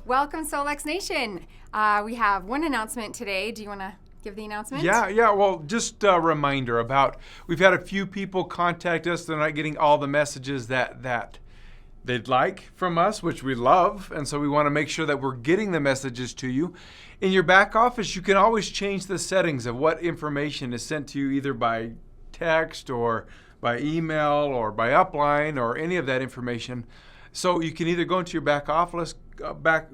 Welcome, Solex Nation. We have one announcement today. Do you want to give the announcement? Yeah. Well, just a reminder about, we've had a few people contact us. They're not getting all the messages that they'd like from us, which we love. And so we want to make sure that we're getting the messages to you. In your back office, you can always change the settings of what information is sent to you, either by text or by email or by upline or any of that information. So you can either go into your back office, back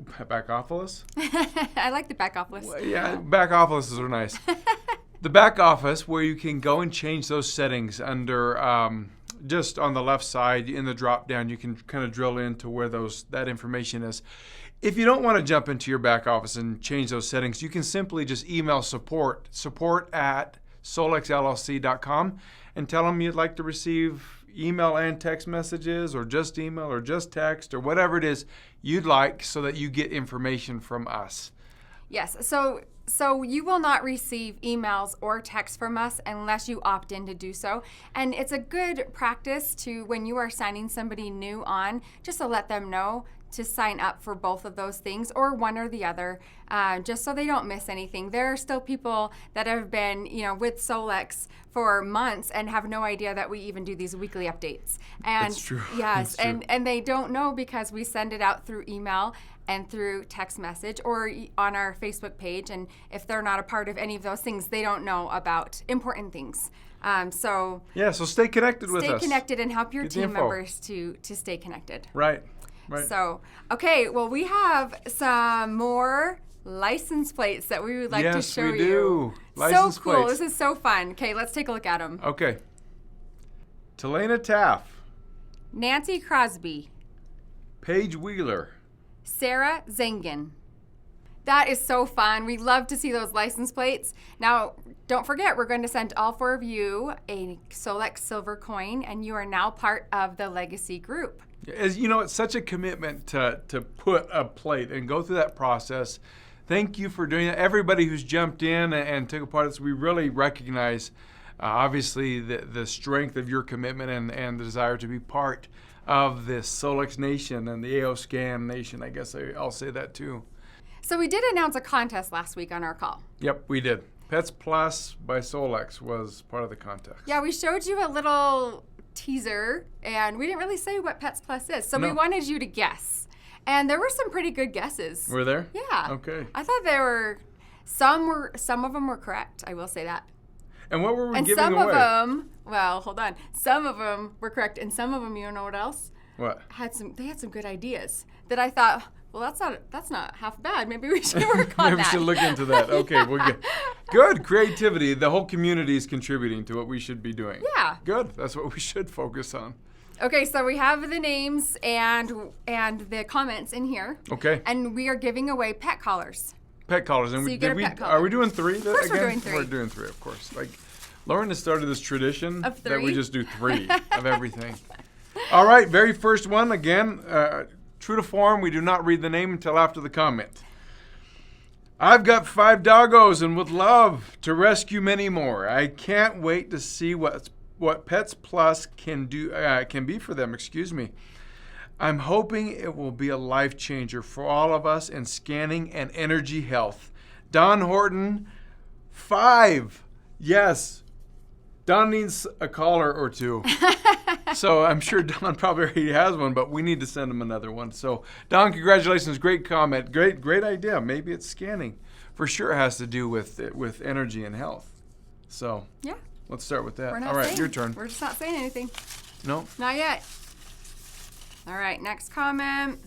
office? I like the back office. Well, yeah, back offices are nice. The back office, where you can go and change those settings under, just on the left side in the drop down, you can kind of drill into where that information is. If you don't want to jump into your back office and change those settings, you can simply just email support at solexllc.com, and tell them you'd like to receive email and text messages, or just email or just text, or whatever it is you'd like, so that you get information from us. Yes. So you will not receive emails or texts from us unless you opt in to do so. And it's a good practice to, when you are signing somebody new on, just to let them know to sign up for both of those things, or one or the other, just so they don't miss anything. There are still people that have been, with Solex for months and have no idea that we even do these weekly updates. And That's true. Yes, That's true. and they don't know because we send it out through email and through text message or on our Facebook page. And if they're not a part of any of those things, they don't know about important things. So stay connected with us. Stay connected and help your Get the team info. members to stay connected. Right. So, okay, well, we have some more license plates that we would like to show you. Yes, we do. License so cool. plates. This is so fun. Okay, let's take a look at them. Okay. Talaina Taff. Nancy Crosby. Paige Wheeler. Sara Zengin. That is so fun. We love to see those license plates. Now, don't forget, we're going to send all four of you a Solex silver coin, and you are now part of the Legacy group. As you know, it's such a commitment to put a plate and go through that process. Thank you for doing that. Everybody who's jumped in and took a part of this, we really recognize, obviously, the strength of your commitment and the desire to be part of this Solex Nation and the AO Scan Nation. I guess I'll say that too. So we did announce a contest last week on our call. Yep, we did. Pets Plus by Solex was part of the contest. Yeah, we showed you a little teaser, and we didn't really say what Pets Plus is. So we wanted you to guess. And there were some pretty good guesses. Were there? Yeah. Okay. I thought there were some of them were correct. I will say that. And what were we giving away? And some of them, well, hold on. Some of them were correct, and some of them, you know what else? What? They had some good ideas that I thought, well, that's not half bad. Maybe we should work on Maybe that. we should look into that. Okay, well, good creativity. The whole community is contributing to what we should be doing. Yeah. Good. That's what we should focus on. Okay, so we have the names and the comments in here. Okay. And we are giving away pet collars. Pet collars. And So you get a pet collar. Are we doing three? Of course we're doing three. We're doing three, of course. Like, Loran has started this tradition Of that we three? just do three of everything. All right, very first one. Again, true to form, we do not read the name until after the comment. I've got 5 doggos and would love to rescue many more. I can't wait to see what Pets Plus can be for them. I'm hoping it will be a life changer for all of us in scanning and energy health. Don Horton, 5. Yes. Don needs a collar or two. So I'm sure Don probably already has one, but we need to send him another one. So Don, congratulations. Great comment. Great idea. Maybe it's scanning. For sure it has to do with energy and health. So Yeah. let's start with that. We're not All right, saying, your turn. We're just not saying anything. No? Not yet. All right, next comment.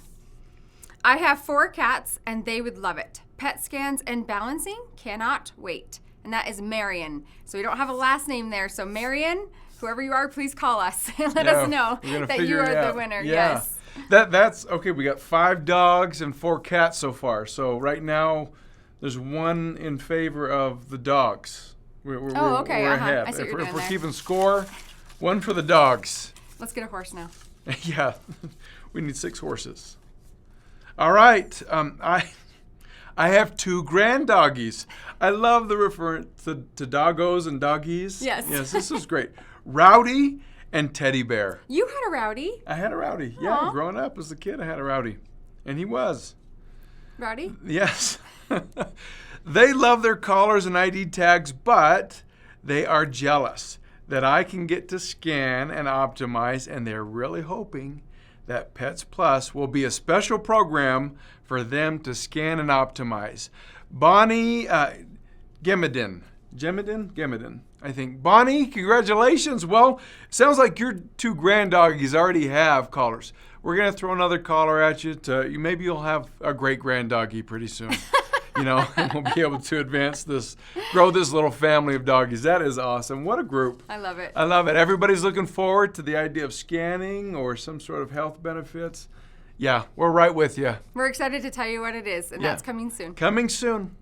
I have 4 cats, and they would love it. Pet scans and balancing, cannot wait. And that is Marion. So we don't have a last name there. So Marion, whoever you are, please call us and let us know that you are the winner. Yeah. Yes. That's okay. We got 5 dogs and 4 cats so far. So right now, there's 1 in favor of the dogs. We're okay. We're Uh-huh. ahead. I see what you're If doing we're there. keeping score, 1 for the dogs. Let's get a horse now. Yeah, we need 6 horses. All right. I have 2 grand doggies. I love the reference to doggos and doggies. Yes. Yes, this is great. Rowdy and Teddy Bear. You had a Rowdy. I had a Rowdy. Aw. Yeah, growing up as a kid, I had a Rowdy. And he was. Rowdy? Yes. They love their collars and ID tags, but they are jealous that I can get to scan and optimize, and they're really hoping that Pets Plus will be a special program for them to scan and optimize. Bonnie Gemidin, I think. Bonnie, congratulations. Well, sounds like your 2 grand doggies already have collars. We're going to throw another collar at you. Maybe you'll have a great grand doggy pretty soon. And we'll be able to grow this little family of doggies. That is awesome. What a group. I love it. I love it. Everybody's looking forward to the idea of scanning or some sort of health benefits. Yeah, we're right with you. We're excited to tell you what it is, and that's coming soon. Coming soon.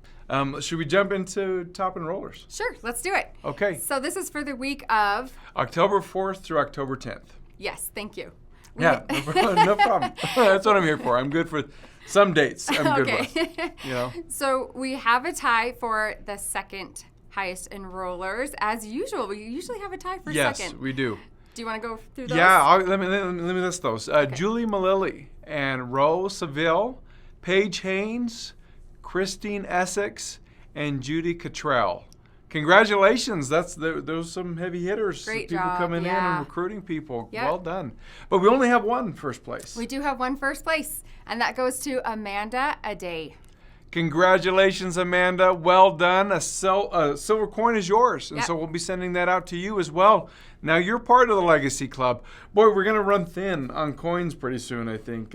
Should we jump into top enrollers? Sure, let's do it. Okay. So this is for the week of October 4th through October 10th. Yes, thank you. Yeah, no problem. That's what I'm here for. I'm good for some dates. I'm good with. So we have a tie for the second highest enrollers. As usual, we usually have a tie for second. Yes, we do. Do you want to go through those? Yeah, let me list those. Julie Malilly and Rose Seville, Paige Haynes, Christine Essex, and Judy Cottrell. Congratulations. Those some heavy hitters. Great people job, coming in yeah. and recruiting people. Yep. Well done. But we only have one first place. We do have one first place, and that goes to Amanda Aday. Congratulations, Amanda. Well done. A silver coin is yours. And Yep. so we'll be sending that out to you as well. Now you're part of the Legacy Club. Boy, we're going to run thin on coins pretty soon, I think.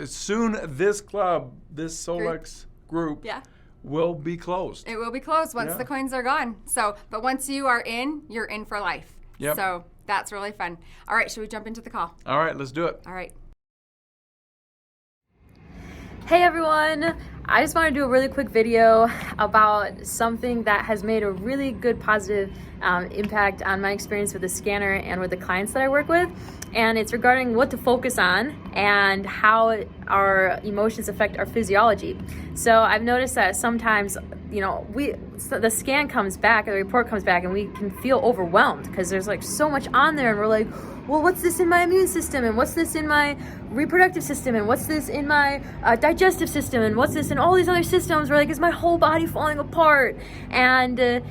Soon this club, this Solex group, will be closed. It will be closed once the coins are gone. But once you are in, you're in for life. Yep. So that's really fun. All right, should we jump into the call? All right, let's do it. All right. Hey everyone! I just want to do a really quick video about something that has made a really good positive impact on my experience with the scanner and with the clients that I work with. And it's regarding what to focus on and how our emotions affect our physiology. So I've noticed that sometimes, the scan comes back, or the report comes back, and we can feel overwhelmed because there's like so much on there, and we're like, well, what's this in my immune system, and what's this in my reproductive system, and what's this in my digestive system, and what's this in all these other systems? We're like, is my whole body falling apart? And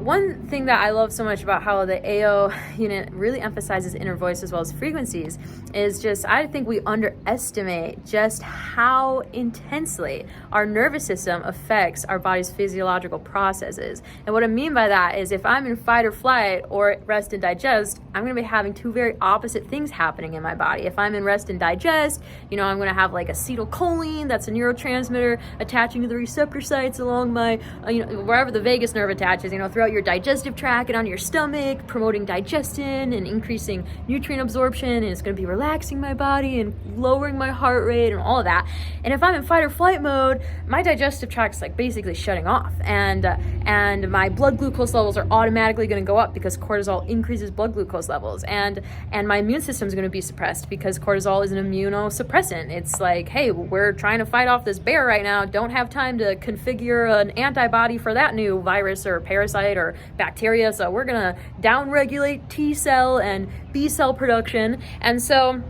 one thing that I love so much about how the AO unit really emphasizes inner voice as well as frequencies is just, I think we underestimate just how intensely our nervous system affects our body's physiological processes. And what I mean by that is if I'm in fight or flight or rest and digest, I'm going to be having 2 very opposite things happening in my body. If I'm in rest and digest, I'm going to have like acetylcholine, that's a neurotransmitter attaching to the receptor sites along my, wherever the vagus nerve attaches, throughout your digestive tract and onto your stomach, promoting digestion and increasing nutrient absorption, and it's going to be relaxing my body and lowering my heart rate and all of that. And if I'm in fight or flight mode, my digestive tract's like basically shutting off, and my blood glucose levels are automatically going to go up because cortisol increases blood glucose levels, and my immune system is going to be suppressed because cortisol is an immunosuppressant. It's like, hey, we're trying to fight off this bear right now, don't have time to configure an antibody for that new virus or parasite or bacteria, so we're gonna downregulate T cell and B cell production. And so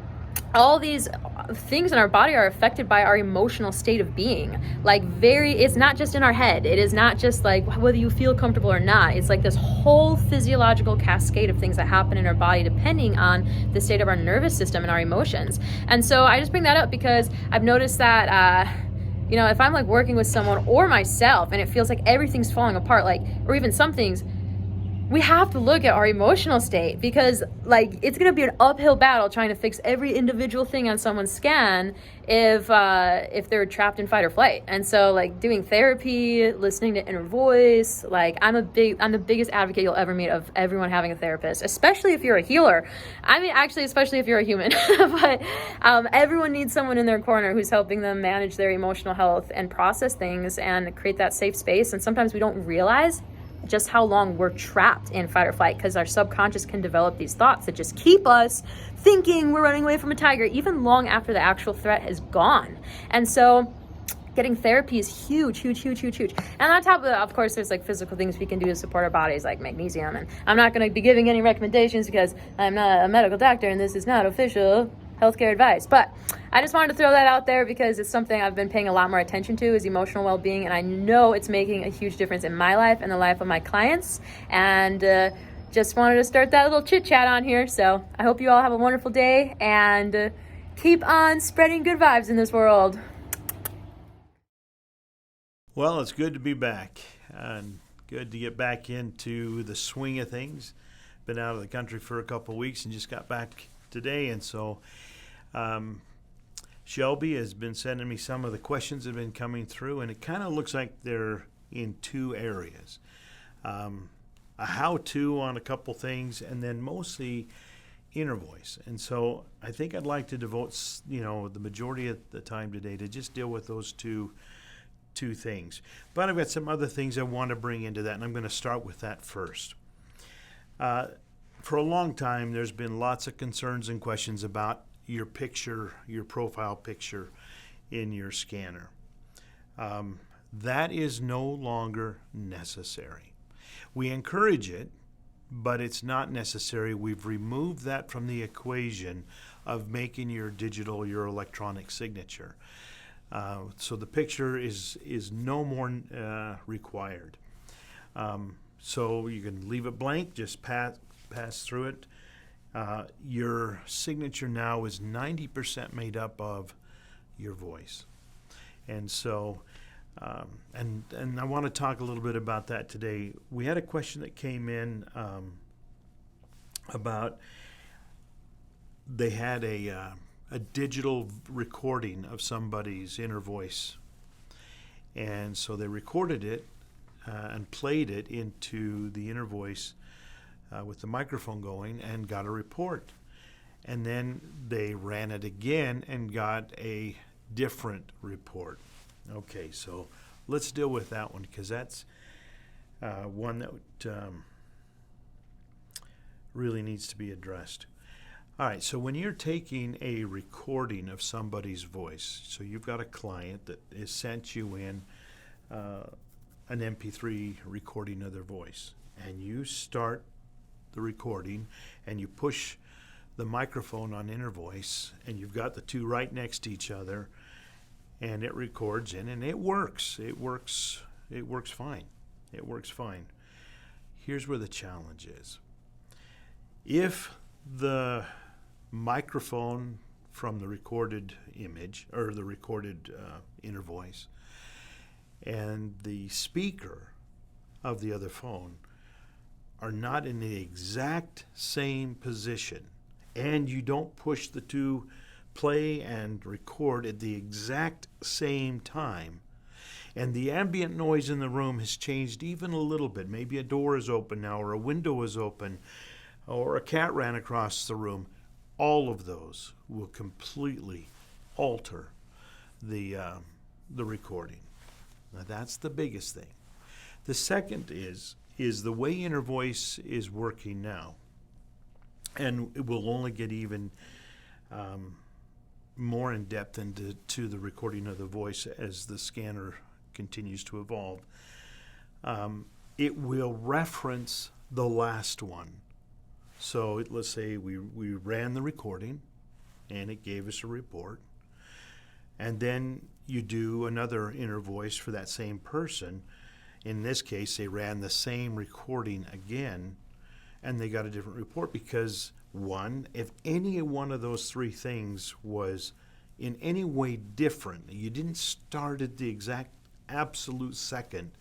all these things in our body are affected by our emotional state of being. It's not just in our head. It is not just like whether you feel comfortable or not. It's like this whole physiological cascade of things that happen in our body depending on the state of our nervous system and our emotions. And so I just bring that up because I've noticed that if I'm like working with someone or myself and it feels like everything's falling apart, or even some things, we have to look at our emotional state because it's going to be an uphill battle trying to fix every individual thing on someone's scan if they're trapped in fight or flight. And so doing therapy, listening to inner voice, I'm the biggest advocate you'll ever meet of everyone having a therapist, especially if you're a healer. I mean, actually, especially if you're a human, but everyone needs someone in their corner who's helping them manage their emotional health and process things and create that safe space. And sometimes we don't realize just how long we're trapped in fight or flight because our subconscious can develop these thoughts that just keep us thinking we're running away from a tiger even long after the actual threat is gone. And so getting therapy is huge. And on top of that, of course, there's physical things we can do to support our bodies, like magnesium. And I'm not going to be giving any recommendations because I'm not a medical doctor and this is not official healthcare advice. But I just wanted to throw that out there because it's something I've been paying a lot more attention to, is emotional well-being, and I know it's making a huge difference in my life and the life of my clients. And just wanted to start that little chit chat on here. So I hope you all have a wonderful day, and keep on spreading good vibes in this world. Well, it's good to be back, and good to get back into the swing of things. Been out of the country for a couple of weeks and just got back today, and so Shelby has been sending me some of the questions that have been coming through, and it kind of looks like they're in two areas. A how-to on a couple things, and then mostly inner voice. And so I think I'd like to devote, the majority of the time today to just deal with those two things. But I've got some other things I want to bring into that, and I'm going to start with that first. For a long time, there's been lots of concerns and questions about your picture, your profile picture in your scanner. That is no longer necessary. We encourage it, but it's not necessary. We've removed that from the equation of making your digital, your electronic signature. So the picture is no more required. So you can leave it blank, just pass through it. Your signature now is 90% made up of your voice. And so, and I want to talk a little bit about that today. We had a question that came in about they had a digital recording of somebody's inner voice. And so they recorded it and played it into the inner voice with the microphone going and got a report. And then they ran it again and got a different report. Okay, so let's deal with that one, because that's one that really needs to be addressed. All right, so when you're taking a recording of somebody's voice, so you've got a client that has sent you in an MP3 recording of their voice, and you start the recording and you push the microphone on inner voice, and you've got the two right next to each other, and it records in, and it works fine. It works fine. Here's where the challenge is. If the microphone from the recorded image, or the recorded inner voice, and the speaker of the other phone are not in the exact same position, and you don't push the two play and record at the exact same time, and the ambient noise in the room has changed even a little bit, maybe a door is open now, or a window is open, or a cat ran across the room, all of those will completely alter the recording. Now that's the biggest thing. The second is the way inner voice is working now, and it will only get even more in depth into the recording of the voice as the scanner continues to evolve. It will reference the last one. So let's say we ran the recording and it gave us a report, and then you do another inner voice for that same person. In this case, they ran the same recording again and they got a different report, because one, if any one of those three things was in any way different, you didn't start at the exact absolute second,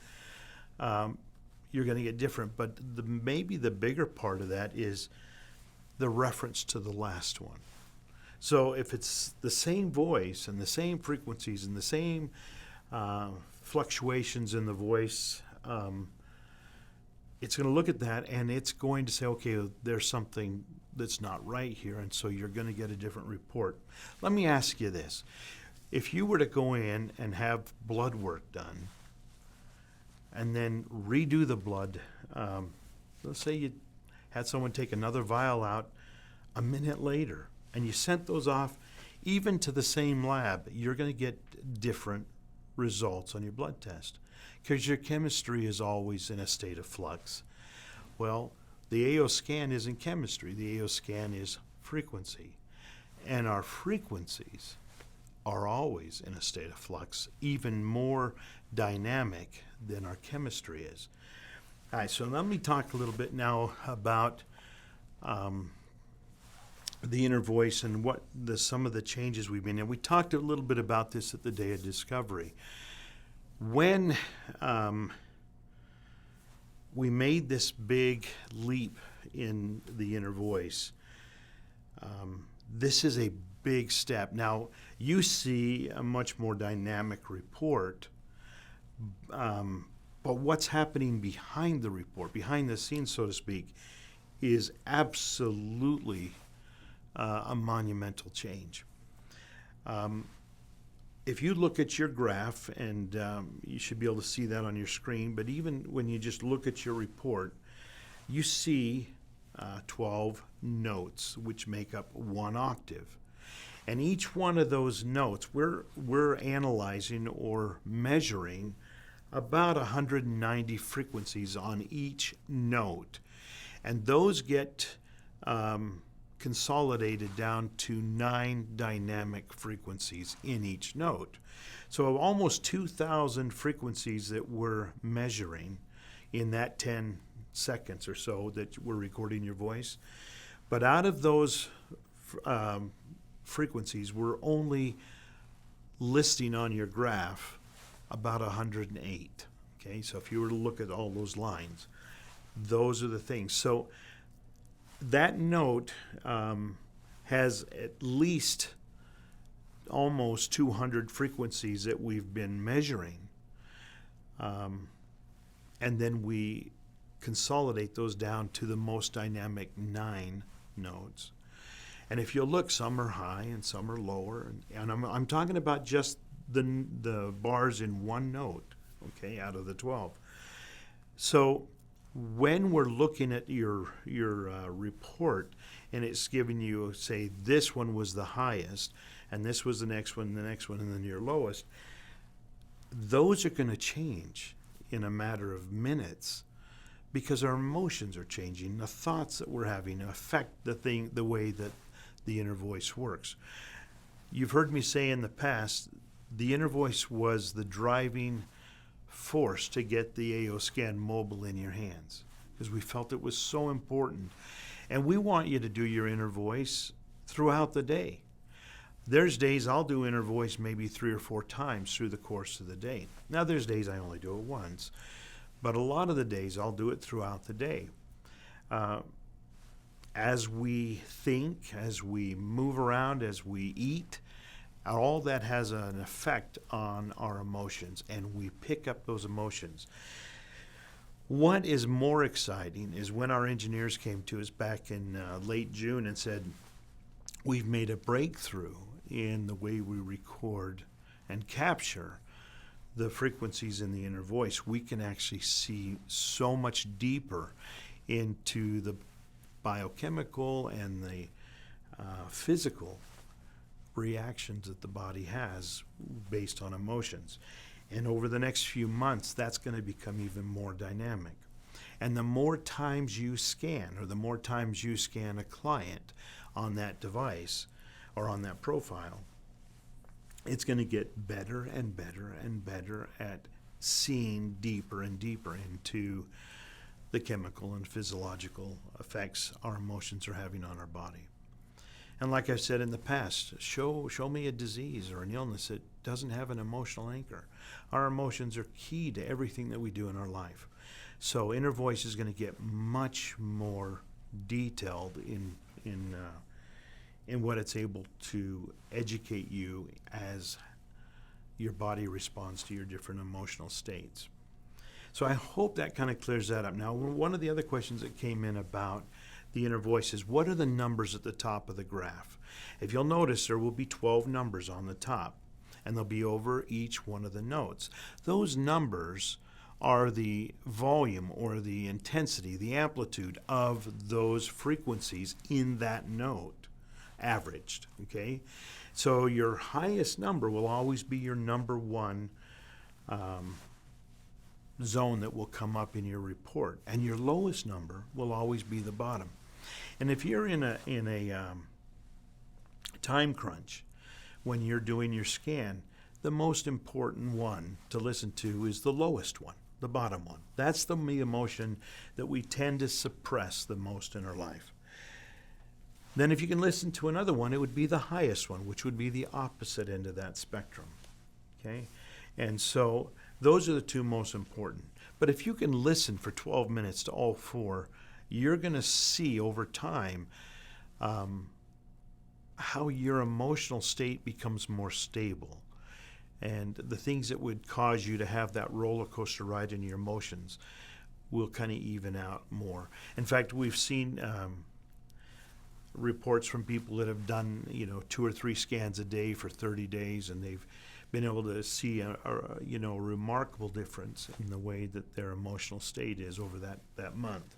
you're going to get different. But maybe the bigger part of that is the reference to the last one. So if it's the same voice and the same frequencies and the same fluctuations in the voice, it's going to look at that and it's going to say, okay, there's something that's not right here, and so you're going to get a different report. Let me ask you this. If you were to go in and have blood work done and then redo the blood, let's say you had someone take another vial out a minute later, and you sent those off even to the same lab, you're going to get different results on your blood test, because your chemistry is always in a state of flux. Well, the AO scan isn't chemistry. The AO scan is frequency. And our frequencies are always in a state of flux, even more dynamic than our chemistry is. All right, so let me talk a little bit now about the inner voice and what some of the changes we've made. And we talked a little bit about this at the Day of Discovery. When we made this big leap in the inner voice, this is a big step. Now, you see a much more dynamic report, but what's happening behind the report, behind the scenes, so to speak, is absolutely a monumental change. If you look at your graph, and you should be able to see that on your screen, but even when you just look at your report, you see 12 notes, which make up one octave. And each one of those notes, we're analyzing or measuring about 190 frequencies on each note. And those get consolidated down to 9 dynamic frequencies in each note. So almost 2,000 frequencies that we're measuring in that 10 seconds or so that we're recording your voice. But out of those frequencies, we're only listing on your graph about 108. Okay, so if you were to look at all those lines, those are the things. So that note has at least almost 200 frequencies that we've been measuring. And then we consolidate those down to the most dynamic 9 notes. And if you look, some are high and some are lower. And I'm talking about just the bars in one note, okay, out of the 12. So when we're looking at your report and it's giving you, say, this one was the highest, and this was the next one, and then your lowest, those are going to change in a matter of minutes because our emotions are changing. The thoughts that we're having affect the way that the inner voice works. You've heard me say in the past, the inner voice was the driving force to get the AO scan mobile in your hands because we felt it was so important. And we want you to do your inner voice throughout the day. There's days I'll do inner voice maybe 3 or 4 times through the course of the day. Now there's days I only do it once, but a lot of the days I'll do it throughout the day. As we think, as we move around, as we eat, all that has an effect on our emotions, and we pick up those emotions. What is more exciting is when our engineers came to us back in late June and said, we've made a breakthrough in the way we record and capture the frequencies in the inner voice. We can actually see so much deeper into the biochemical and the physical reactions that the body has based on emotions. And over the next few months, that's going to become even more dynamic. And the more times you scan, or the more times you scan a client on that device or on that profile, it's going to get better and better and better at seeing deeper and deeper into the chemical and physiological effects our emotions are having on our body. And like I've said in the past, show me a disease or an illness that doesn't have an emotional anchor. Our emotions are key to everything that we do in our life. So inner voice is going to get much more detailed in what it's able to educate you as your body responds to your different emotional states. So I hope that kind of clears that up. Now, one of the other questions that came in about the inner voice is, what are the numbers at the top of the graph? If you'll notice, there will be 12 numbers on the top, and they'll be over each one of the notes. Those numbers are the volume or the intensity, the amplitude of those frequencies in that note, averaged, okay? So your highest number will always be your number one zone that will come up in your report, and your lowest number will always be the bottom. And if you're in a time crunch, when you're doing your scan, the most important one to listen to is the lowest one, the bottom one. That's the emotion that we tend to suppress the most in our life. Then if you can listen to another one, it would be the highest one, which would be the opposite end of that spectrum. Okay? And so those are the two most important. But if you can listen for 12 minutes to all four, you're going to see over time how your emotional state becomes more stable. And the things that would cause you to have that roller coaster ride in your emotions will kind of even out more. In fact, we've seen reports from people that have done 2 or 3 scans a day for 30 days, and they've been able to see a remarkable difference in the way that their emotional state is over that month.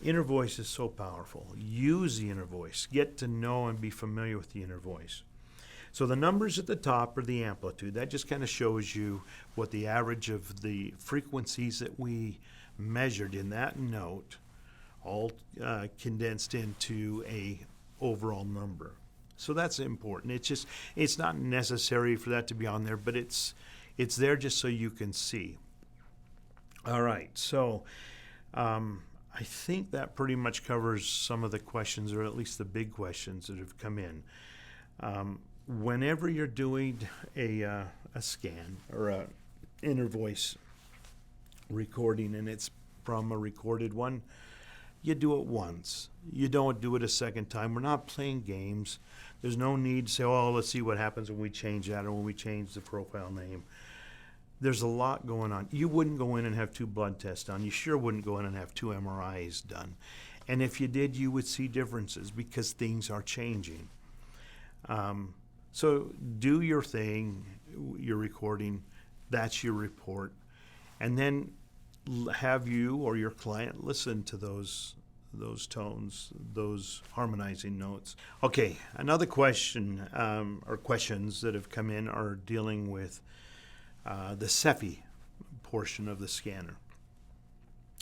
Inner voice is so powerful. Use the inner voice. Get to know and be familiar with the inner voice. So the numbers at the top are the amplitude. That just kind of shows you what the average of the frequencies that we measured in that note, all condensed into a overall number. So that's important. It's not necessary for that to be on there, but it's there just so you can see. All right, so I think that pretty much covers some of the questions, or at least the big questions that have come in. Whenever you're doing a scan or a inner voice recording, and it's from a recorded one, you do it once. You don't do it a second time. We're not playing games. There's no need to say, oh, let's see what happens when we change that or when we change the profile name. There's a lot going on. You wouldn't go in and have 2 blood tests done. You sure wouldn't go in and have 2 MRIs done. And if you did, you would see differences because things are changing. So do your thing, your recording, that's your report, and then have you or your client listen to those tones, those harmonizing notes. Okay, another question or questions that have come in are dealing with the SEFI portion of the scanner.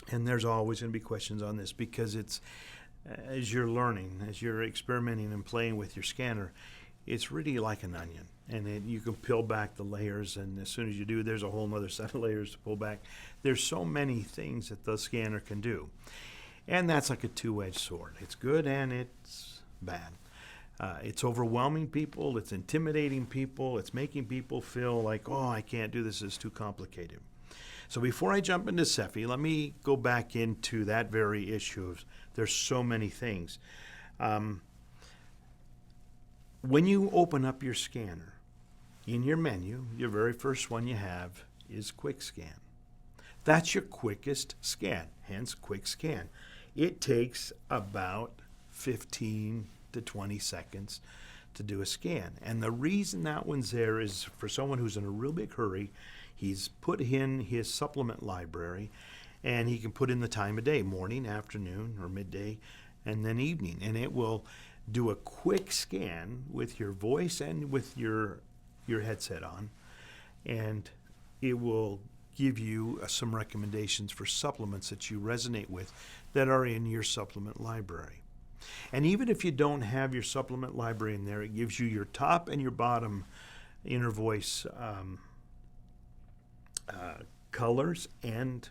And there's always going to be questions on this because it's, as you're learning, as you're experimenting and playing with your scanner, it's really like an onion, and you can peel back the layers, and as soon as you do, there's a whole other set of layers to pull back. There's so many things that the scanner can do, and that's like a two-edged sword. It's good and it's bad. It's overwhelming people, it's intimidating people, it's making people feel like, oh, I can't do this, it's too complicated. So before I jump into SEFI, let me go back into that very issue of there's so many things. When you open up your scanner, in your menu, your very first one you have is Quick Scan. That's your quickest scan, hence Quick Scan. It takes about 15 to 20 seconds to do a scan. And the reason that one's there is for someone who's in a real big hurry, he's put in his supplement library, and he can put in the time of day, morning, afternoon, or midday, and then evening. And it will do a quick scan with your voice and with your headset on, and it will give you some recommendations for supplements that you resonate with that are in your supplement library. And even if you don't have your supplement library in there, it gives you your top and your bottom inner voice colors and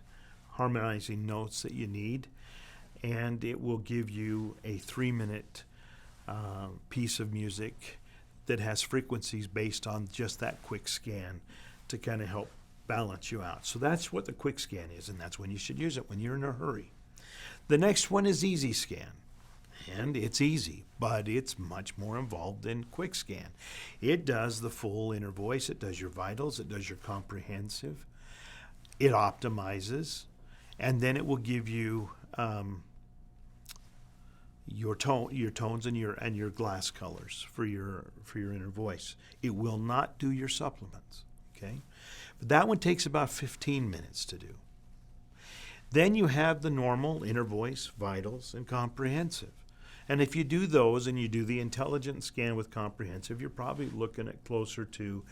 harmonizing notes that you need, and it will give you a 3-minute piece of music that has frequencies based on just that quick scan to kind of help balance you out. So that's what the quick scan is, and that's when you should use it, when you're in a hurry. The next one is easy scan, and it's easy, but it's much more involved than quick scan. It does the full inner voice, it does your vitals, it does your comprehensive, it optimizes, and then it will give you your tones and your glass colors for your inner voice. It will not do your supplements, okay? But that one takes about 15 minutes to do. Then you have the normal inner voice, vitals, and comprehensive. And if you do those and you do the intelligent scan with comprehensive, you're probably looking at closer to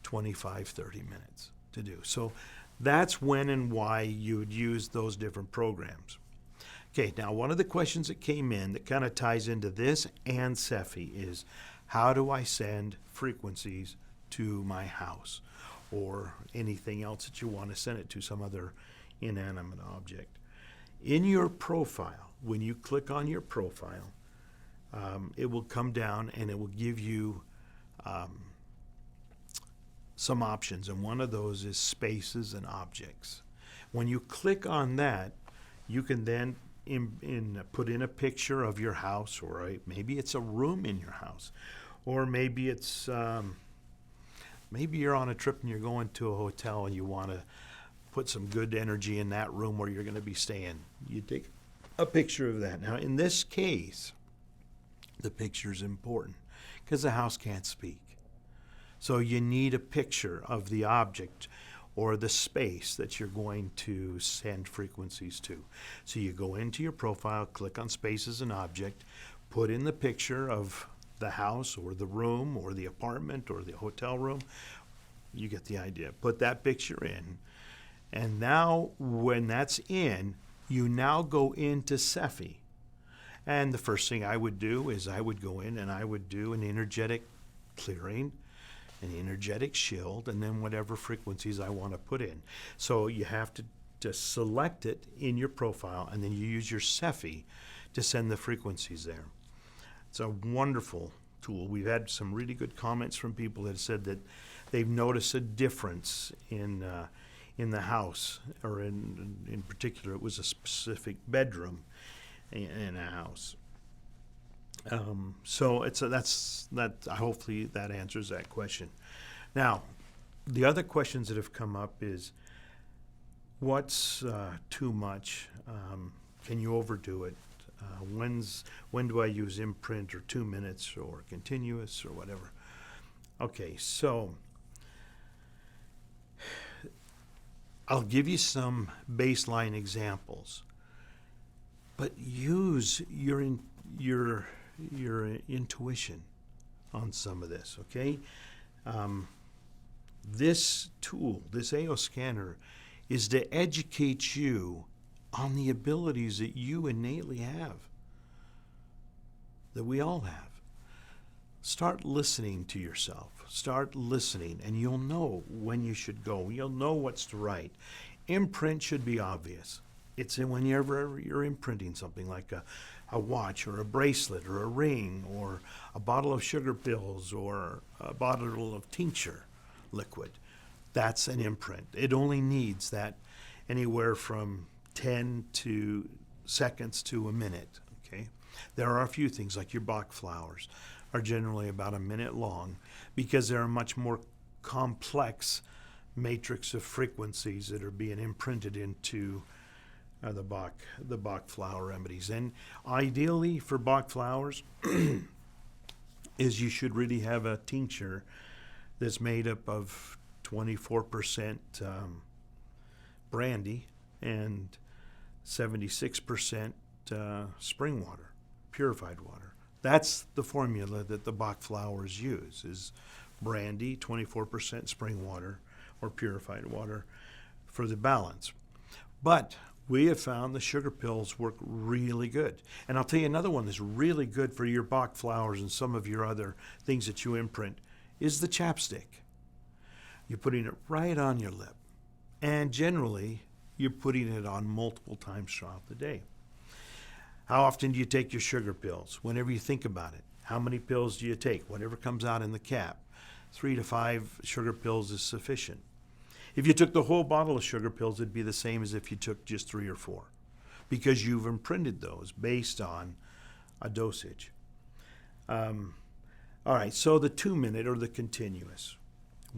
25, 30 minutes to do. So that's when and why you would use those different programs. Okay, now one of the questions that came in that kind of ties into this and SEFI is, How do I send frequencies to my house or anything else that you want to send it to, some other inanimate object? In your profile, when you click on your profile, it will come down and it will give you some options, and one of those is spaces and objects. When you click on that, you can then put in a picture of your house, or maybe it's a room in your house, or maybe it's maybe you're on a trip and you're going to a hotel and you want to put some good energy in that room where you're going to be staying. You take a picture of that. Now, in this case, the picture is important because the house can't speak. So you need a picture of the object or the space that you're going to send frequencies to. So you go into your profile, click on Spaces and Object, put in the picture of the house or the room or the apartment or the hotel room. You get the idea. Put that picture in. And now when that's in, you now go into SEFI. And the first thing I would do is I would go in and I would do an energetic clearing, an energetic shield, and then whatever frequencies I want to put in. So you have to select it in your profile, and then you use your SEFI to send the frequencies there. It's a wonderful tool. We've had some really good comments from people that said that they've noticed a difference in the house, or in particular, it was a specific bedroom in a house. So that's hopefully that answers that question. Now, the other questions that have come up is, what's too much? Can you overdo it? When do I use imprint or 2 minutes or continuous or whatever? Okay, so I'll give you some baseline examples, but use your intuition on some of this, okay? This tool, this AO scanner, is to educate you on the abilities that you innately have, that we all have. Start listening to yourself. Start listening, and you'll know when you should go. You'll know what's to write. Imprint should be obvious. It's whenever you're imprinting something like a watch or a bracelet or a ring or a bottle of sugar pills or a bottle of tincture liquid. That's an imprint. It only needs that anywhere from 10 to seconds to a minute. Okay. There are a few things like your Bach flowers are generally about a minute long because they're a much more complex matrix of frequencies that are being imprinted into the Bach flower remedies. And ideally for Bach flowers is you should really have a tincture that's made up of 24% brandy and 76% spring water, purified water. That's the formula that the Bach flowers use, is brandy, 24% spring water or purified water for the balance. But we have found the sugar pills work really good. And I'll tell you another one that's really good for your Bach flowers and some of your other things that you imprint is the chapstick. You're putting it right on your lip. And generally, you're putting it on multiple times throughout the day. How often do you take your sugar pills? Whenever you think about it. How many pills do you take? Whatever comes out in the cap. 3 to 5 sugar pills is sufficient. If you took the whole bottle of sugar pills, it'd be the same as if you took just 3 or 4, because you've imprinted those based on a dosage. All right, so the 2 minute or the continuous.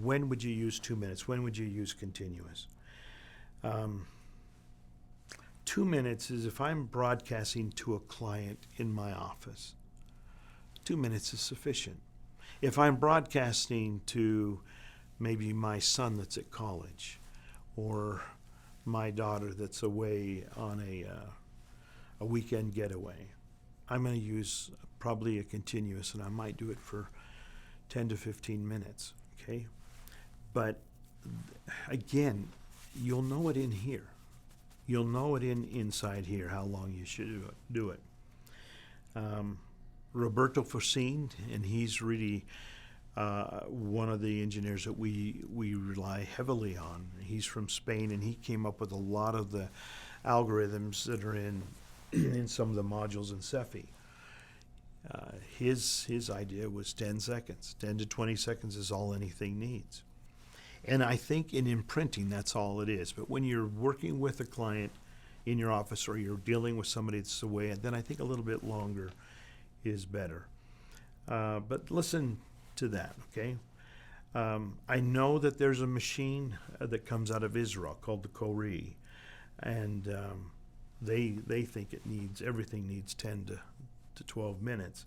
When would you use 2 minutes? When would you use continuous? 2 minutes is if I'm broadcasting to a client in my office. 2 minutes is sufficient. If I'm broadcasting to maybe my son that's at college or my daughter that's away on a weekend getaway, I'm going to use probably a continuous, and I might do it for 10 to 15 minutes, okay? But again, you'll know it in here. You'll know it inside here how long you should do it. Roberto Focine, and he's really one of the engineers that we rely heavily on. He's from Spain, and he came up with a lot of the algorithms that are in some of the modules in SEFI. His idea was 10 seconds. 10 to 20 seconds is all anything needs. And I think in imprinting, that's all it is. But when you're working with a client in your office or you're dealing with somebody that's away, then I think a little bit longer is better. But listen to that, okay? I know that there's a machine that comes out of Israel called the Kori, and they think everything needs 10 to 12 minutes.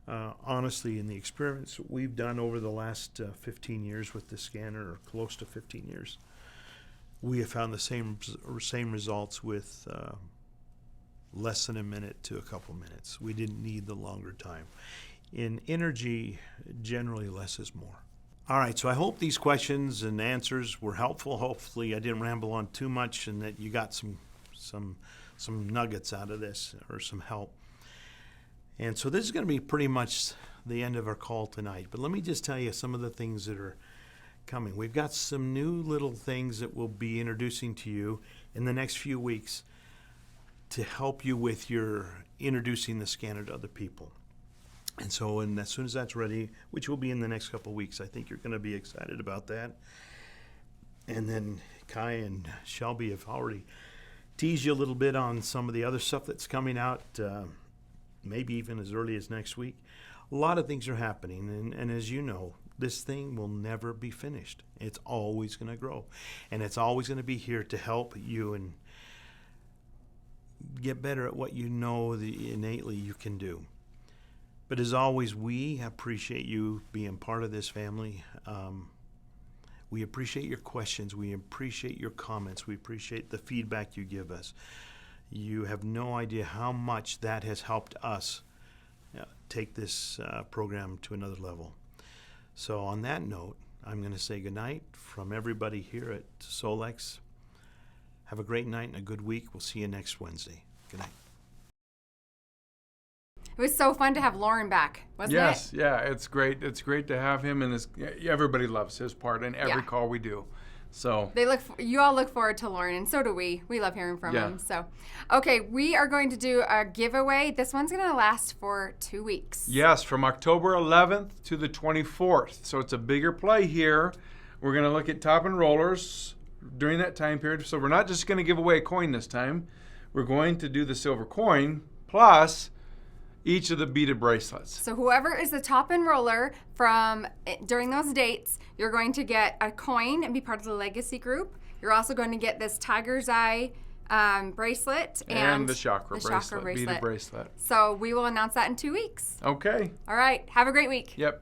Honestly, in the experiments we've done over the last 15 years with the scanner, or close to 15 years, we have found the same results with less than a minute to a couple minutes. We didn't need the longer time. In energy, generally less is more. All right, so I hope these questions and answers were helpful. Hopefully I didn't ramble on too much and that you got some nuggets out of this, or some help. And so this is going to be pretty much the end of our call tonight. But let me just tell you some of the things that are coming. We've got some new little things that we'll be introducing to you in the next few weeks to help you with your introducing the scanner to other people. And so as soon as that's ready, which will be in the next couple of weeks, I think you're going to be excited about that. And then Kai and Shelby have already teased you a little bit on some of the other stuff that's coming out, maybe even as early as next week. A lot of things are happening, and as you know, this thing will never be finished. It's always going to grow, and it's always going to be here to help you and get better at what you know innately you can do. But as always, we appreciate you being part of this family. We appreciate your questions. We appreciate your comments. We appreciate the feedback you give us. You have no idea how much that has helped us take this program to another level. So on that note, I'm going to say goodnight from everybody here at Solex. Have a great night and a good week. We'll see you next Wednesday. Good night. It was so fun to have Loran back, wasn't it? Yes, yeah, it's great. It's great to have him, and everybody loves his part in every call we do. So you all look forward to Loran, and so do we. We love hearing from him. So, okay, we are going to do a giveaway. This one's going to last for 2 weeks. Yes, from October 11th to the 24th. So it's a bigger play here. We're going to look at top enrollers during that time period. So we're not just going to give away a coin this time. We're going to do the silver coin plus each of the beaded bracelets. So whoever is the top enroller during those dates, you're going to get a coin and be part of the legacy group. You're also going to get this tiger's eye bracelet and the chakra bracelet, beaded bracelet. So we will announce that in 2 weeks. Okay. All right. Have a great week. Yep.